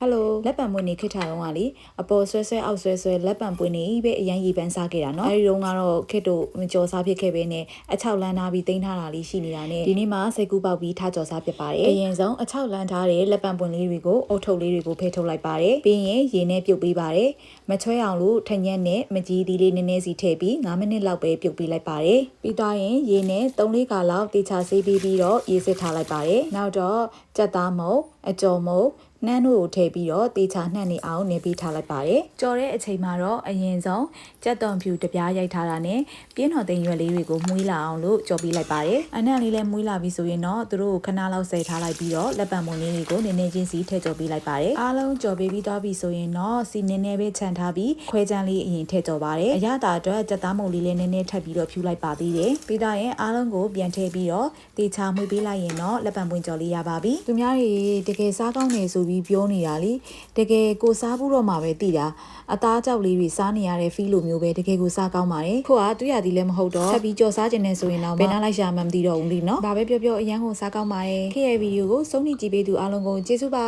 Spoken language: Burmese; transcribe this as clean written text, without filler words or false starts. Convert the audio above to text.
ဟယ်လိုလက်ပံပွင့်နေခိထားတော့ကလေအပေါ်ဆွဲအောက်ဆွဲလက်ပံပွင့်နေပဲအရင်ရေပန်းစားခဲ့တာเนาะအဲဒီတော့ကတော့ခစ်တို့ကြော်စားဖြစ်ခဲ့ပဲနဲ့အချောက်လန်းထားပြီးတင်းထားတာလေးရှိနေတာနဲ့ဒီနေ့မှစိတ်ကူးပေါက်ပြီးထားကြော်စားဖြစ်ပါတယ်အရင်ဆုံးအချောက်လန်းထားတဲ့လက်ပံပွင့်လေးတွေကိုအုတ်ထုတ်လေးတွေကိုဖယ်ထုတ်လိုက်ပါတယ်ပြီးရင်ရေနဲ့ပြုတ်ပေးပါတယ်မချွဲအောင်လို့ထညက်နဲ့မကြီးသီးလေးနည်းနည်းစီထည့်ပြီး9မိနစ်လောက်ပဲပြုတ်ပေးလိုက်ပါတယ်ပြီးတော့ရင်ရေနဲ့3-4ခါလောက်တေချာဆေးပြီးတော့ရေစစ်ထားလိုက်ပါတယ်နောက်တော့ကြက်သားမုတ်အကြော်မုတ်နှမ်းတို့ကိုထည့်ပြီးတော့တေချာနှံ့နေအောင်နေပေးထားလိုက်ပါတယ်။ကြော်တဲ့အချိန်မှာတော့အရင်ဆုံးကြက်သွန်ဖြူတပြားရိုက်ထားတာနဲ့ပြင်းတော်သိမ်းရွက်လေးတွေကိုမှုေးလာအောင်လို့ကြော်ပေးလိုက်ပါတယ်။အနံ့လေးလည်းမှုေးလာပြီဆိုရင်တော့သူတို့ကိုခဏလောက်ဆယ်ထားလိုက်ပြီးတော့လက်ပံပွန်လေးတွေကိုနည်းနည်းချင်းစီထည့်ကြော်ပေးလိုက်ပါတယ်။အားလုံးကြော်ပေးပြီးသွားပြီဆိုရင်တော့စီနည်းနည်းပဲခြံထားပြီးခွဲချမ်းလေးအရင်ထည့်ကြော်ပါတယ်။အရသာအတွက်ကြက်သားမုတ်လေးလည်းနည်းနည်းထပ်ပြီးတော့ဖြူလိုက်ပါသေးတယ်။ပြီးတော့ရင်အားလုံးကိုပြန်ထည့်ပြီးတော့တေချာမှုေးပေးလိုက်ရင်တော့လက်ပံပွန်ကြော်လေးရပါပြီ။သူများတွေတကယ်စားကောင်းနေဆိုပြီးပြောနေတာလေတကယ်ကိုစားဘူးတော့မှပဲသိတာအသားကြောက်လေးတွေစားနေရတဲ့ဖီးလိုမျိုးပဲတကယ်ကိုစားကောင်းပါတယ်ခုကသူရသည်လည်းမဟုတ်တော့ဆက်ပြီးကြော်စားခြင်းနဲ့ဆိုရင်တော့ဘယ်နှလိုက်ရှာမှမသိတော့ဘူးလीနော်ဒါပဲပြောအရန်ကိုစားကောင်းပါတယ်ခေရဲ့ဗီဒီယိုကိုစုံနေကြည့်ပေးသူအားလုံးကိုကျေးဇူးပါ